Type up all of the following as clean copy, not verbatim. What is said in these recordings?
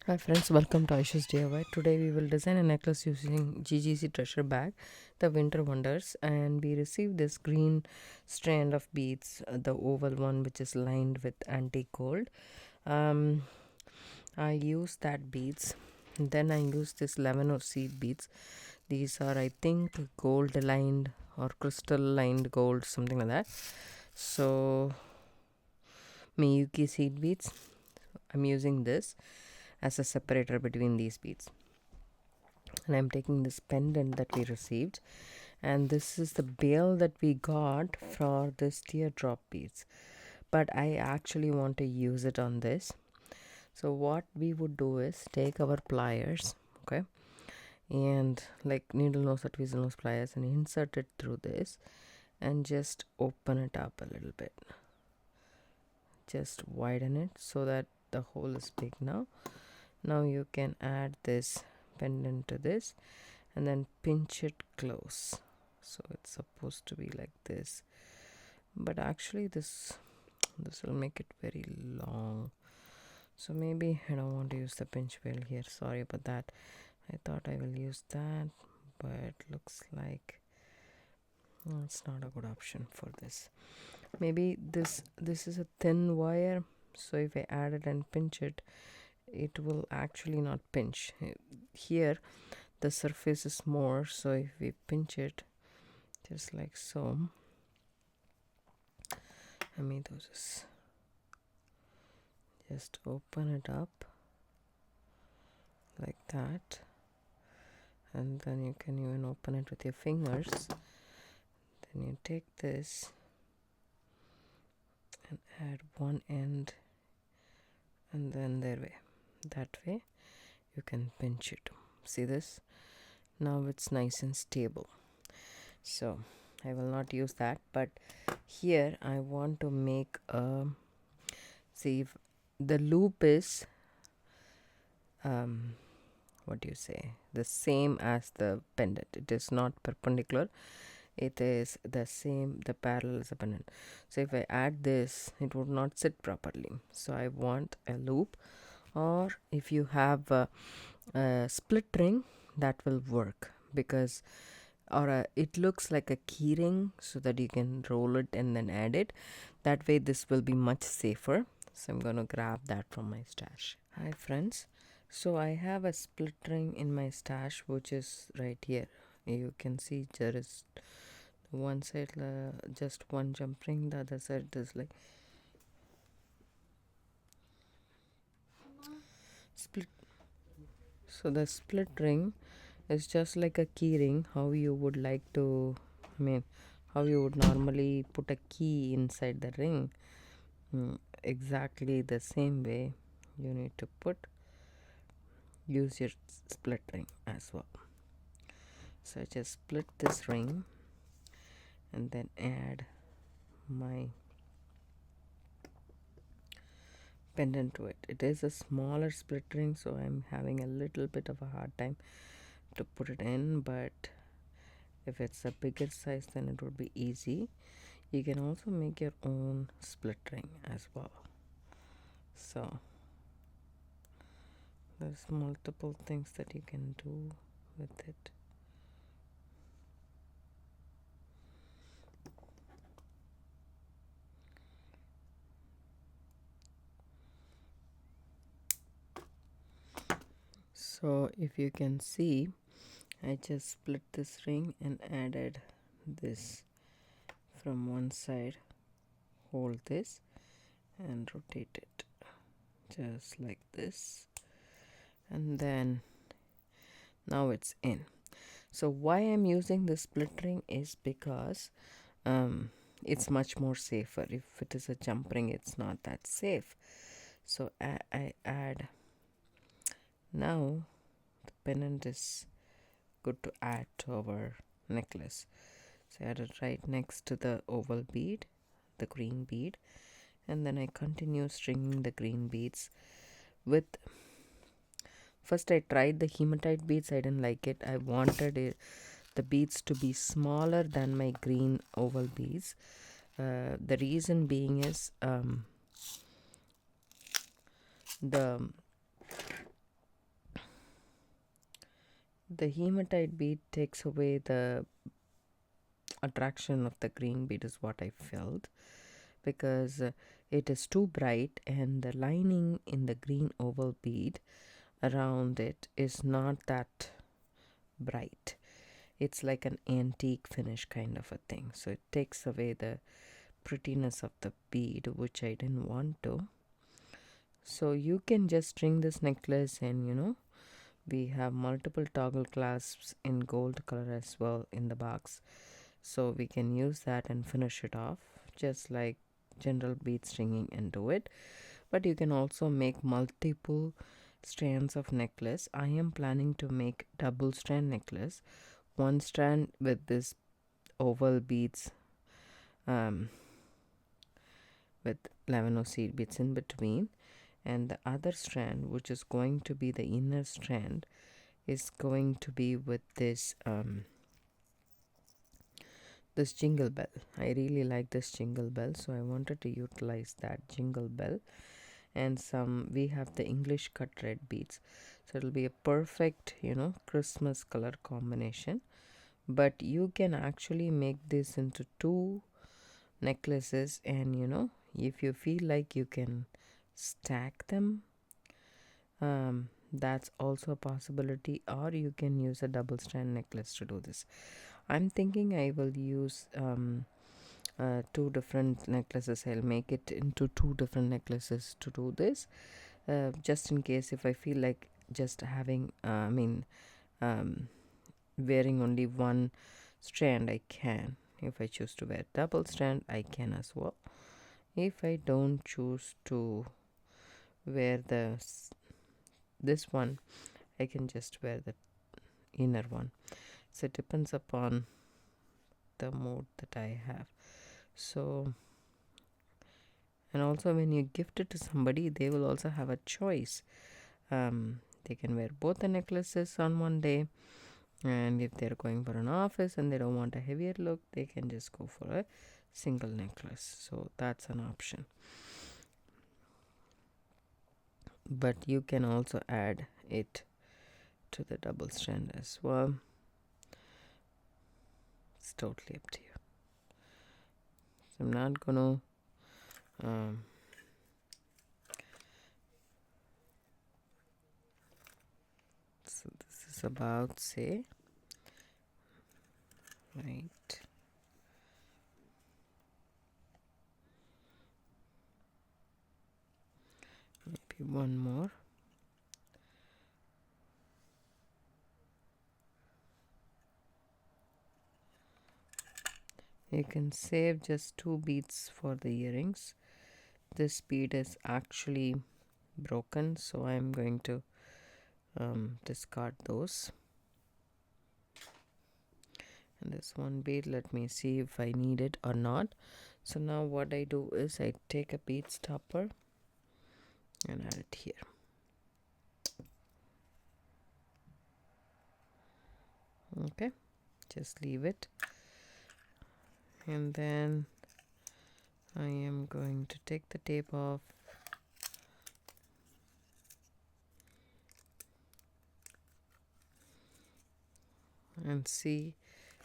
Hi friends, welcome to Aisha's DIY. Today we will design a necklace using GGC treasure bag, the winter wonders, and we received this green strand of beads, the oval one which is lined with antique gold. I used that beads. Then I used this 11 or seed beads. These are, I think, gold lined or crystal lined gold, something like that. So Miyuki seed beads. I'm using this as a separator between these beads, and I'm taking this pendant that we received, and this is the bail that we got for this teardrop beads, but I actually want to use it on this. So what we would do is take our pliers, okay, and like needle nose or tweezle nose pliers, and insert it through this and just open it up a little bit, just widen it so that the hole is big. Now you can add this pendant to this and then pinch it close. So it's supposed to be like this, but actually this will make it very long, so maybe I don't want to use the pinch wheel here. Sorry about that. I thought I will use that, but looks like it's not a good option for this. Maybe this is a thin wire, so if I add it and pinch it, it will actually not pinch. Here the surface is more, so if we pinch it just like so, I mean, just open it up like that, and then you can even open it with your fingers. Then you take this and add one end, and then that way you can pinch it. See this? Now it's nice and stable. So I will not use that, but here I want to make a, see, if the loop is what do you say, the same as the pendant. It is not perpendicular, it is the same, the parallel as a pendant. So if I add this, it would not sit properly, so I want a loop, or if you have a split ring, that will work, because it looks like a key ring, so that you can roll it and then add it. That way this will be much safer. So I'm going to grab that from my stash. Hi friends, so I have a split ring in my stash, which is right here. You can see there is one side just one jump ring, the other side is like split. So the split ring is just like a key ring, how you would like to, I mean, how you would normally put a key inside the ring. Exactly the same way you need to use your split ring as well. So I just split this ring and then add my pendant to it. It is a smaller split ring, so I'm having a little bit of a hard time to put it in, but if it's a bigger size, then it would be easy. You can also make your own split ring as well. So there's multiple things that you can do with it. So if you can see, I just split this ring and added this from one side. Hold this and rotate it just like this, and then now it's in. So why I'm using this split ring is because it's much more safer. If it is a jump ring, it's not that safe. So I add, now the pendant is good to add to our necklace. So I add it right next to the oval bead, the green bead, and then I continue stringing the green beads with, first I tried the hematite beads. I didn't like it. I wanted the beads to be smaller than my green oval beads. The reason being is the The hematite bead takes away the attraction of the green bead is what I felt, because it is too bright and the lining in the green oval bead around it is not that bright. It's like an antique finish kind of a thing, so it takes away the prettiness of the bead, which I didn't want to. So you can just string this necklace, and we have multiple toggle clasps in gold color as well in the box, so we can use that and finish it off just like general bead stringing and do it. But you can also make multiple strands of necklace. I am planning to make double strand necklace, one strand with this oval beads with 11 seed beads in between, and the other strand, which is going to be the inner strand, is going to be with this this jingle bell. I really like this jingle bell, so I wanted to utilize that jingle bell. And we have the English cut red beads, so it'll be a perfect Christmas color combination. But you can actually make this into two necklaces, and if you feel like you can stack them, that's also a possibility, or you can use a double strand necklace to do this. I'm thinking I will use two different necklaces. I'll make it into two different necklaces to do this, just in case if I feel like just having wearing only one strand, I can. If I choose to wear double strand, I can as well. If I don't choose to wear this one, I can just wear the inner one. So it depends upon the mood that I have. So, and also when you gift it to somebody, they will also have a choice. They can wear both the necklaces on one day, and if they're going for an office and they don't want a heavier look, they can just go for a single necklace. So that's an option. But you can also add it to the double strand as well. It's totally up to you. So I'm not gonna so this is about, say, right, maybe one more. You can save just 2 beads for the earrings. This bead is actually broken, so I'm going to discard those. And this one bead, let me see if I need it or not. So now what I do is I take a bead stopper and add it here. Okay, just leave it, and then I am going to take the tape off, and see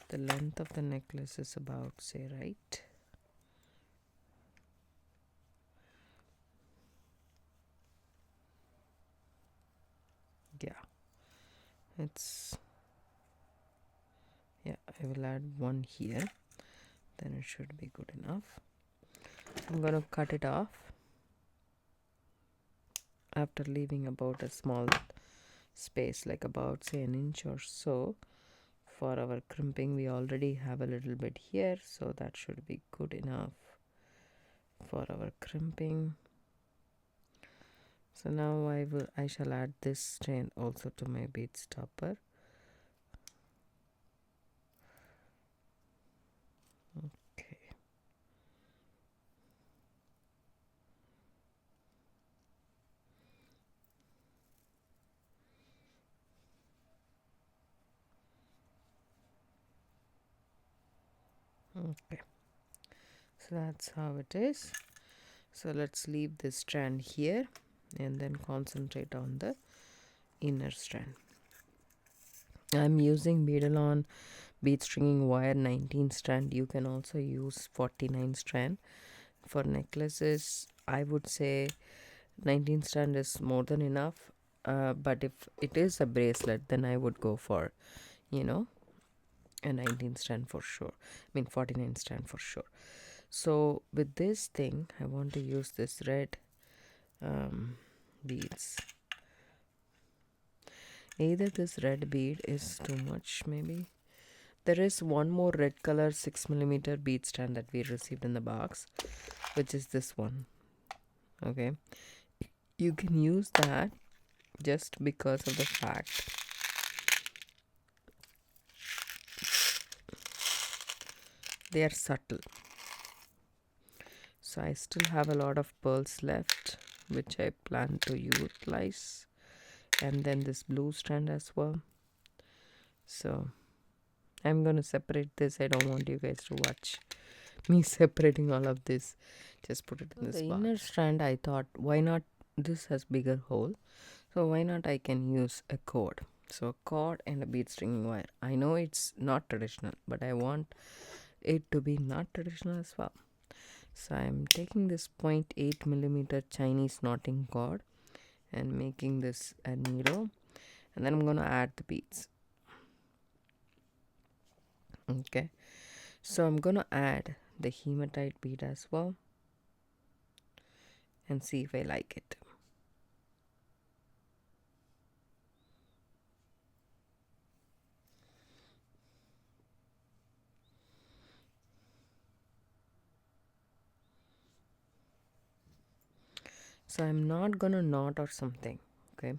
the length of the necklace is about, say, right. I will add one here, then it should be good enough. I'm going to cut it off after leaving about a small space, like about, say, an inch or so. For our crimping, we already have a little bit here, so that should be good enough for our crimping. So now I shall add this strand also to my bead stopper. Okay. Okay, so that's how it is. So let's leave this strand here and then concentrate on the inner strand. I'm using Beadalon bead stringing wire 19 strand. You can also use 49 strand. For necklaces, I would say 19 strand is more than enough. But if it is a bracelet, then I would go for, you know, a 19 strand for sure. I mean 49 strand for sure. So with this thing, I want to use this red beads. Either this red bead is too much, maybe. There is one more red color 6mm bead stand that we received in the box, which is this one. Okay, you can use that just because of the fact they are subtle. So I still have a lot of pearls left, which I plan to utilize, and then this blue strand as well. So I'm going to separate this. I don't want you guys to watch me separating all of this. Just put it in this box. The inner strand, I thought, why not? This has bigger hole, so why not I can use a cord. So a cord and a bead stringing wire. I know it's not traditional, but I want it to be not traditional as well. So I'm taking this 0.8mm Chinese knotting cord and making this a needle, and then I'm going to add the beads. Okay, so I'm going to add the hematite bead as well and see if I like it. So I'm not gonna knot or something, okay?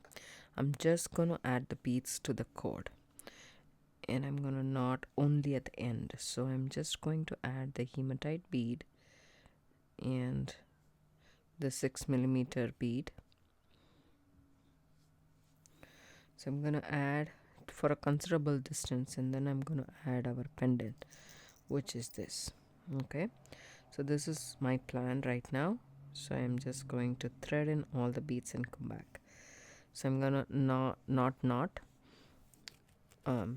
I'm just gonna add the beads to the cord, and I'm gonna knot only at the end. So I'm just going to add the hematite bead and the 6mm bead. So I'm gonna add for a considerable distance, and then I'm gonna add our pendant, which is this. Okay, so this is my plan right now. So I'm just going to thread in all the beads and come back. So I'm gonna knot.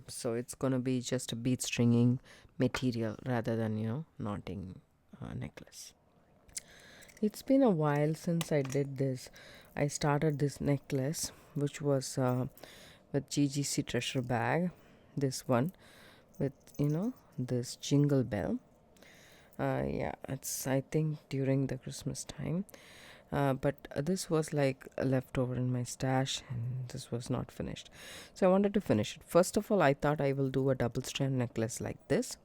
So it's gonna be just a bead stringing material rather than, you know, knotting necklace. It's been a while since I did this. I started this necklace, which was with GGC treasure bag. This one with, you know, this jingle bell. Yeah, it's, I think, during the Christmas time. But this was like a leftover in my stash, and this was not finished. So I wanted to finish it. First of all, I thought I will do a double strand necklace like this,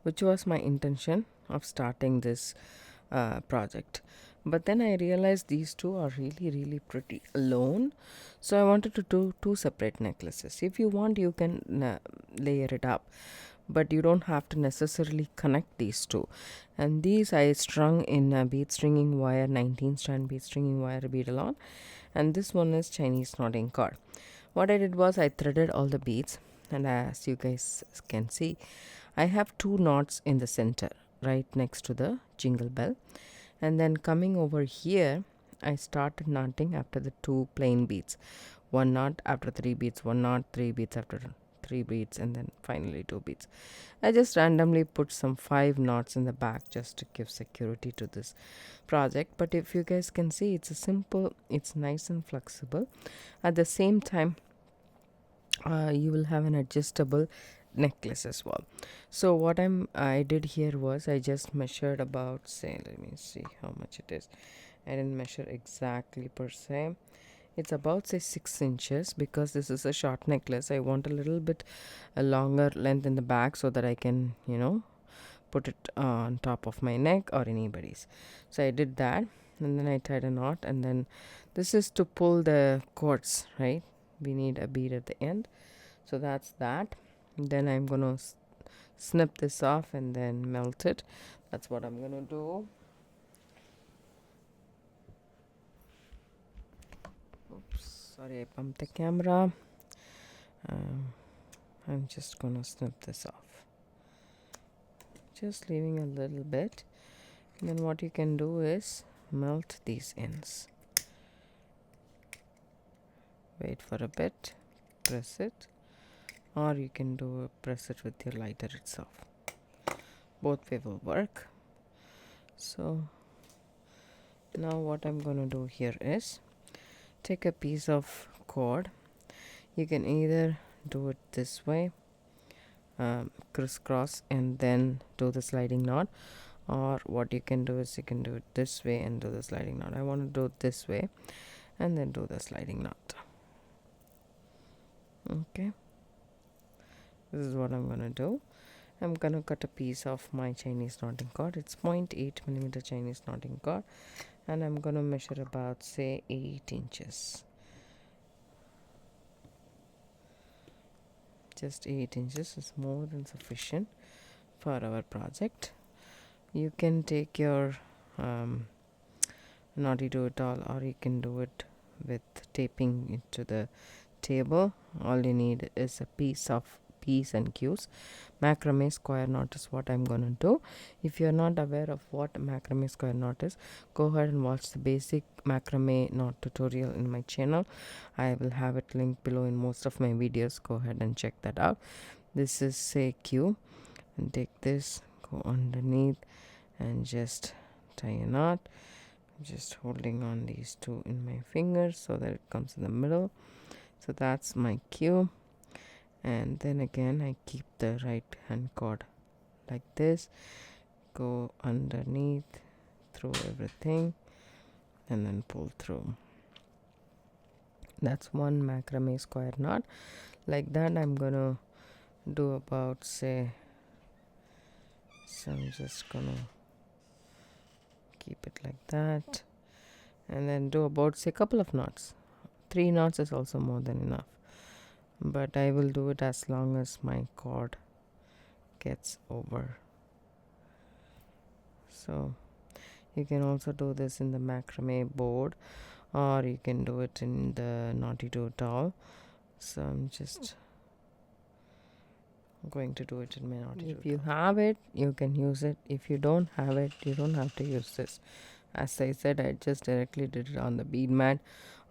which was my intention of starting this project. But then I realized these two are really pretty alone. So I wanted to do two separate necklaces. If you want, you can layer it up, but you don't have to necessarily connect these two. And these I strung in a bead stringing wire, 19 strand bead stringing wire Beadalon, and this one is Chinese knotting cord. What I did was I threaded all the beads, and as you guys can see, I have two knots in the center right next to the jingle bell, and then coming over here I started knotting after the two plain beads. One knot after 3 beads, one knot, 3 beads after 3 beads, and then finally 2 beads. I just randomly put some 5 knots in the back just to give security to this project. But if you guys can see, it's a simple, it's nice and flexible. At the same time, you will have an adjustable necklace as well. So what I did here was I just measured about, say, let me see how much it is. I didn't measure exactly per se. It's about, say, 6 inches, because this is a short necklace. I want a little bit a longer length in the back so that I can, you know, put it on top of my neck or anybody's. So I did that, and then I tied a knot, and then this is to pull the cords, right? We need a bead at the end. So that's that. Then I'm gonna snip this off and then melt it. That's what I'm gonna do. Oops, sorry, I bumped the camera. I'm just gonna snip this off, just leaving a little bit, and then what you can do is melt these ends. Wait for a bit. press it, or you can press it with your lighter itself. Both way will work. So now what I'm going to do here is take a piece of cord. You can either do it this way, crisscross, and then do the sliding knot, or what you can do is you can do it this way and do the sliding knot. I want to do it this way and then do the sliding knot. Okay, this is what I'm gonna do. I'm gonna cut a piece of my Chinese knotting cord. It's 0.8 millimeter Chinese knotting cord, and I'm gonna measure about, say, 8 inches. Just 8 inches is more than sufficient for our project. You can take your knotty do it all, or you can do it with taping it to the table. All you need is a piece of P's and Q's. Macrame square knot is what I'm gonna do. If you're not aware of what macrame square knot is, go ahead and watch the basic macrame knot tutorial in my channel. I will have it linked below in most of my videos. Go ahead and check that out. This is, say, Q, and take this, go underneath and just tie a knot. Just holding on these two in my fingers so that it comes in the middle. So that's my Q, and then again I keep the right hand cord like this, go underneath through everything and then pull through. That's one macrame square knot. Like that I'm gonna do about, say, so I'm just gonna keep it like that and then do about, say, a couple of knots. 3 knots is also more than enough, but I will do it as long as my cord gets over. So you can also do this in the macrame board, or you can do it in the knotty do it all. So I'm just going to do it in my knotty do it all. If you have it, you can use it. If you don't have it, you don't have to use this. As I said, I just directly did it on the bead mat,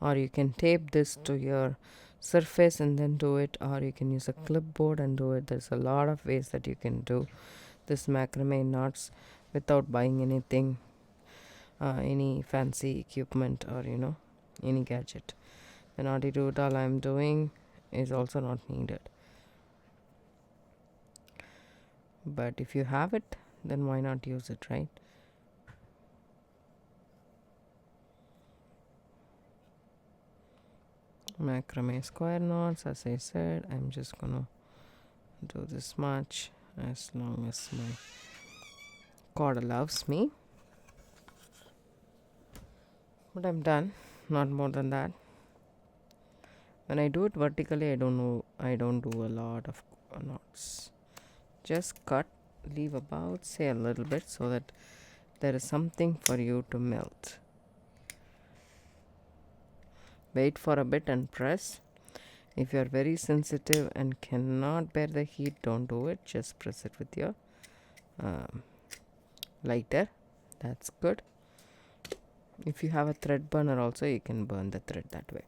or you can tape this to your surface and then do it, or you can use a clipboard and do it. There's a lot of ways that you can do this macrame knots without buying anything, any fancy equipment, or any gadget. The knotty do it all I'm doing is also not needed, but if you have it, then why not use it, right? Macrame square knots, as I said, I'm just gonna do this much as long as my cord allows me, but I'm done, not more than that. When I do it vertically, I don't do a lot of knots. Just cut, leave about, say, a little bit so that there is something for you to melt. Wait for a bit and press. If you are very sensitive and cannot bear the heat, don't do it. Just press it with your lighter. That's good. If you have a thread burner also, you can burn the thread that way.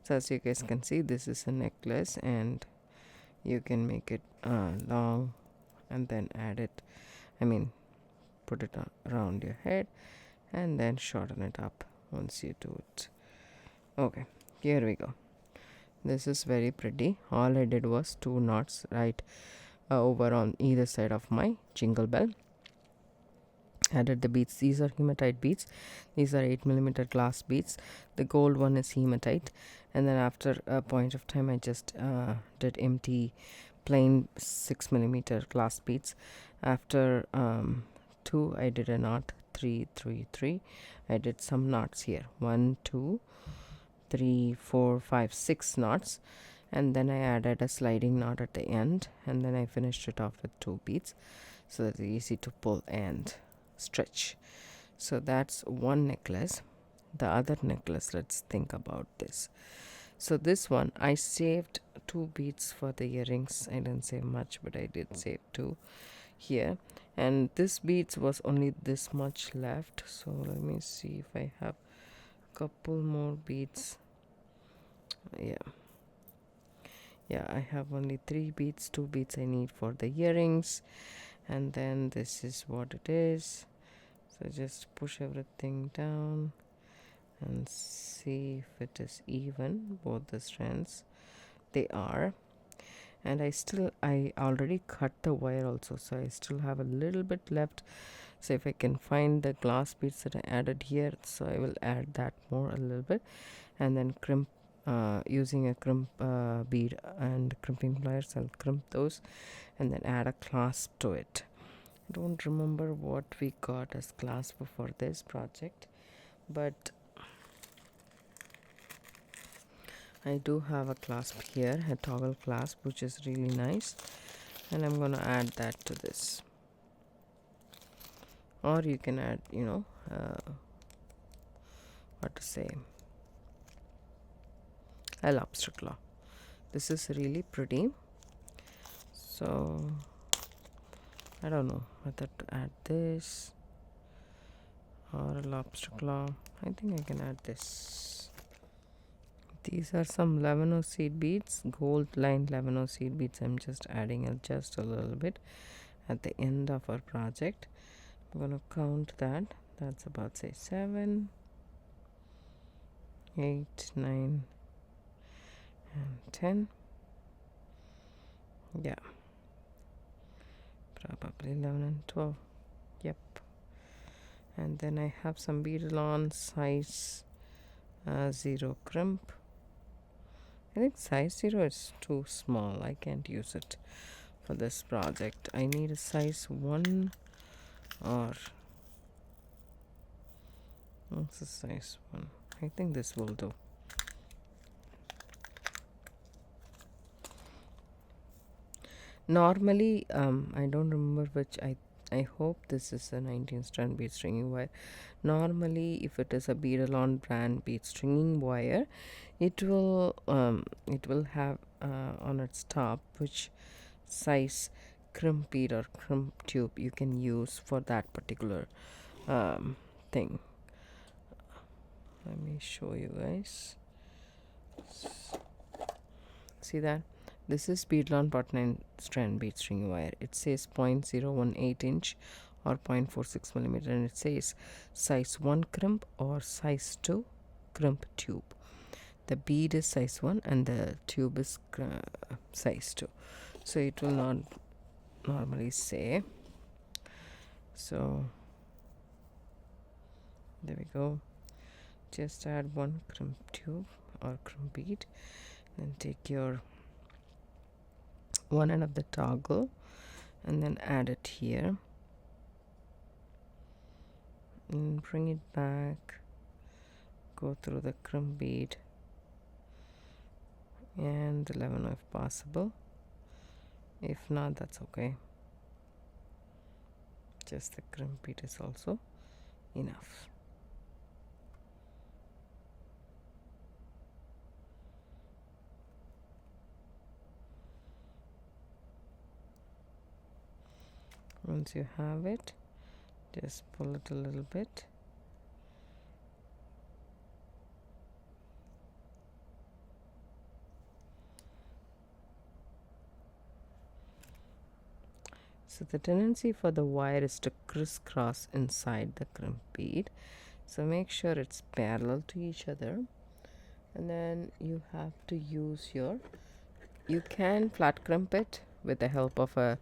So as you guys can see, this is a necklace, and you can make it long and then put it around your head and then shorten it up once you do it. Okay, here we go. This is very pretty. All I did was 2 knots right over on either side of my jingle bell. Added the beads. These are hematite beads. These are 8mm glass beads. The gold one is hematite. And then after a point of time, I just did empty plain 6mm glass beads. After 2, I did a knot, 3, 3, 3. I did some knots here, 1, 2, 3, 4, 5, 6 knots, and then I added a sliding knot at the end, and then I finished it off with 2 beads, so that it's easy to pull and stretch. So that's one necklace. The other necklace, let's think about this. So this one, I saved 2 beads for the earrings. I didn't save much, but I did save 2 here, and this beads was only this much left. So let me see if I have a couple more beads. Yeah, yeah, I have only 3 beads, 2 beads I need for the earrings, and then this is what it is. So just push everything down and see if it is even, both the strands. They are. And I already cut the wire also, so I still have a little bit left. So if I can find the glass beads that I added here, so I will add that more a little bit, and then crimp using a crimp bead and crimping pliers. I'll crimp those and then add a clasp to it. I don't remember what we got as clasp for this project, but I do have a clasp here, a toggle clasp, which is really nice, and I'm gonna add that to this. Or you can add, what to say, a lobster claw. This is really pretty, so I don't know whether to add this or a lobster claw. I think I can add this. These are some lemon seed beads, gold lined lemon seed beads. I'm just adding just a little bit at the end of our project. I'm gonna count that. That's about, say, 7, 8, 9, and 10. Yeah, probably 11 and 12. Yep. And then I have some beadle on size 0 crimp. I think size 0 is too small. I can't use it for this project. I need a size 1, or what's the size 1? I think this will do. Normally, I don't remember which. I hope this is a 19 strand bead stringing wire. Normally, if it is a Beadalon brand bead stringing wire, it will have on its top which size crimp bead or crimp tube you can use for that particular thing. Let me show you guys. See that? This is Beadalon 0.9 strand bead string wire. It says 0.018 inch or 0.46 millimeter, and it says size 1 crimp or size 2 crimp tube. The bead is size 1 and the tube is size 2. So it will not normally say. So there we go. Just add 1 crimp tube or crimp bead, then take your one end of the toggle and then add it here and bring it back, go through the crimp bead and 11 if possible. If not, that's okay. Just the crimp bead is also enough. Once you have it, just pull it a little bit. So the tendency for the wire is to crisscross inside the crimp bead. So make sure it's parallel to each other. And then you have to use you can flat crimp it with the help of a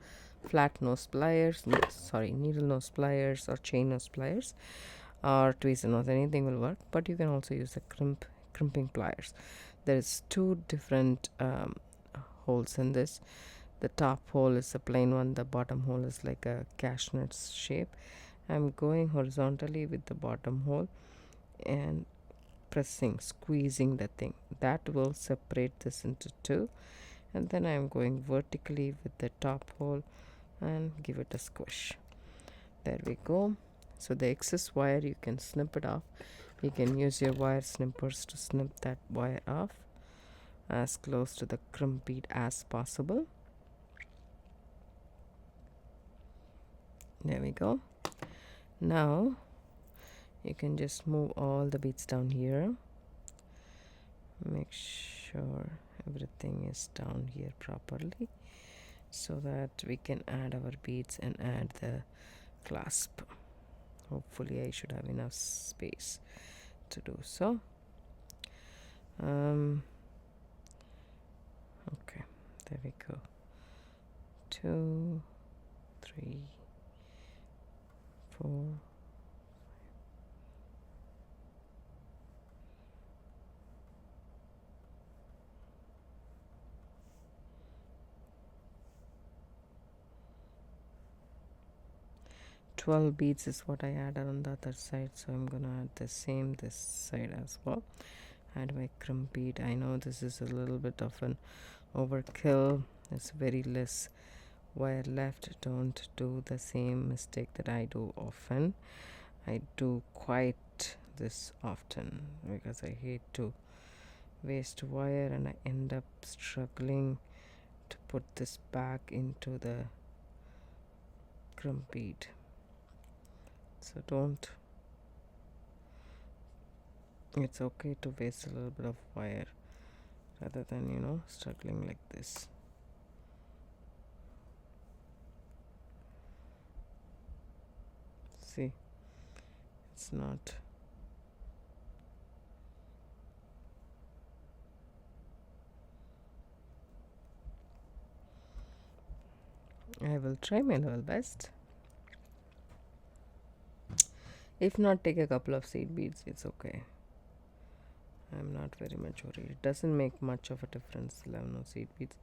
flat nose pliers, needle nose pliers or chain nose pliers or tweezer nose, anything will work, but you can also use the crimping pliers. There is 2 different holes in this. The top hole is a plain one, the bottom hole is like a cashew shape. I'm going horizontally with the bottom hole and squeezing the thing that will separate this into 2, and then I'm going vertically with the top hole and give it a squish. There we go. So the excess wire, you can snip it off. You can use your wire snippers to snip that wire off as close to the crimp bead as possible. There we go. Now you can just move all the beads down here. Make sure everything is down here properly so that we can add our beads and add the clasp. Hopefully I should have enough space to do so. Okay, there we go. 2, 3, 4. 12 beads is what I added on the other side, so I'm gonna add the same this side as well. Add my crumb bead. I know this is a little bit of an overkill. It's very less wire left. Don't do the same mistake that I do often. I do quite this often because I hate to waste wire and I end up struggling to put this back into the crumb bead. So don't. It's okay to waste a little bit of wire rather than struggling like this. See, it's not. I will try my level best. If not, take a couple of seed beads, it's okay. I'm not very much worried. It doesn't make much of a difference. 11 seed beads.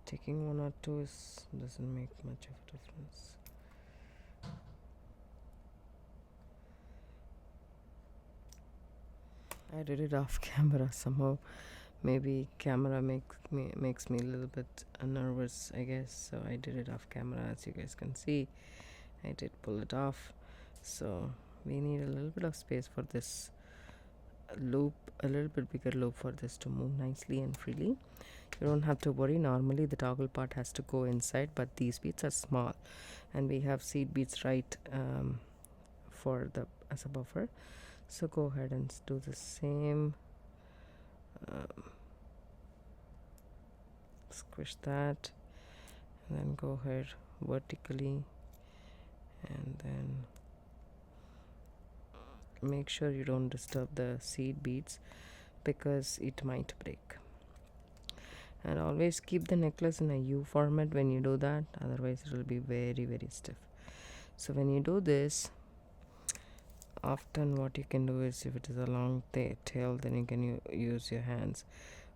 Taking 1 or 2 doesn't make much of a difference. I did it off camera somehow. Maybe camera makes me a little bit nervous, I guess. So I did it off camera. As you guys can see, I did pull it off. So we need a little bit of space for this loop, a little bit bigger loop for this to move nicely and freely. You don't have to worry. Normally the toggle part has to go inside, but these beads are small and we have seed beads right for the as a buffer. So go ahead and do the same. Squish that and then go ahead vertically and then make sure you don't disturb the seed beads because it might break. And always keep the necklace in a U format when you do that, otherwise it will be very, very stiff. So when you do this, often what you can do is, if it is a long tail, then you can use your hands,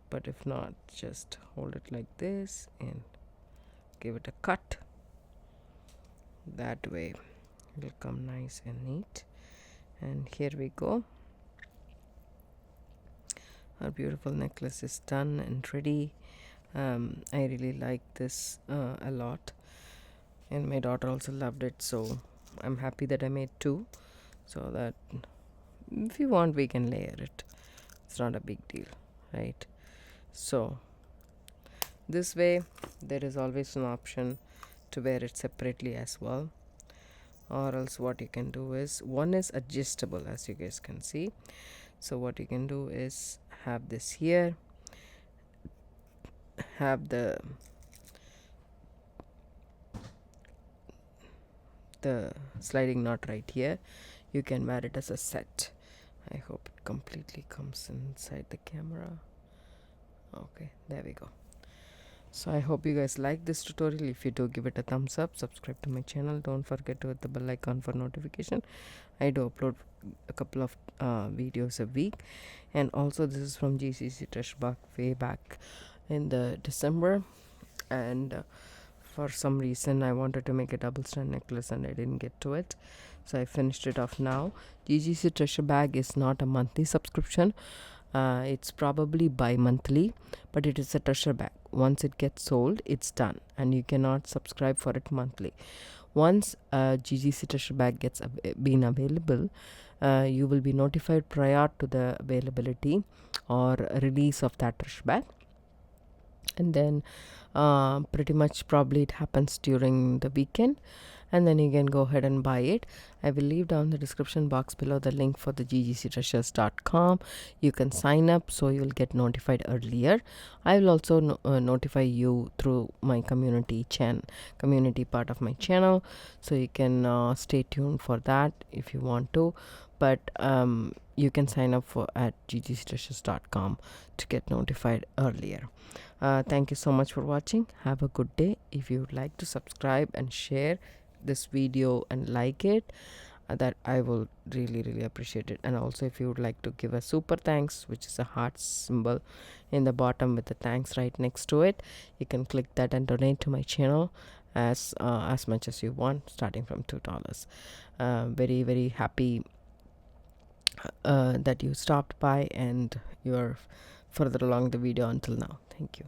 but if not, just hold it like this and give it a cut. That way it will come nice and neat. And here we go. Our beautiful necklace is done and ready. I really like this a lot, and my daughter also loved it, so I'm happy that I made 2, so that if you want we can layer it. It's not a big deal, right? So this way there is always an option to wear it separately as well, or else what you can do is, one is adjustable, as you guys can see. So what you can do is have this here, have the sliding knot right here. You can wear it as a set. I hope it completely comes inside the camera. Okay, there we go. So I hope you guys like this tutorial. If you do, give it a thumbs up, subscribe to my channel, don't forget to hit the bell icon for notification. I do upload a couple of videos a week. And also this is from GCC Treasure Bag way back in the December, and for some reason I wanted to make a double strand necklace and I didn't get to it, so I finished it off now. GCC Treasure Bag is not a monthly subscription. It's probably bi-monthly, but it is a treasure bag. Once it gets sold, it's done, and you cannot subscribe for it monthly. Once GGC treasure bag gets been available, you will be notified prior to the availability or release of that treasure bag, and then pretty much probably it happens during the weekend, and then you can go ahead and buy it. I will leave down the description box below the link for the ggctreasures.com. You can sign up so you'll get notified earlier. I will also notify you through my community part of my channel, so you can stay tuned for that if you want to. But you can sign up for at ggctreasures.com to get notified earlier. Thank you so much for watching. Have a good day. If you would like to subscribe and share this video and like it, that I will really appreciate it. And also, if you would like to give a super thanks, which is a heart symbol in the bottom with the thanks right next to it, you can click that and donate to my channel as much as you want, starting from $2. Very happy that you stopped by and you're further along the video until now. Thank you.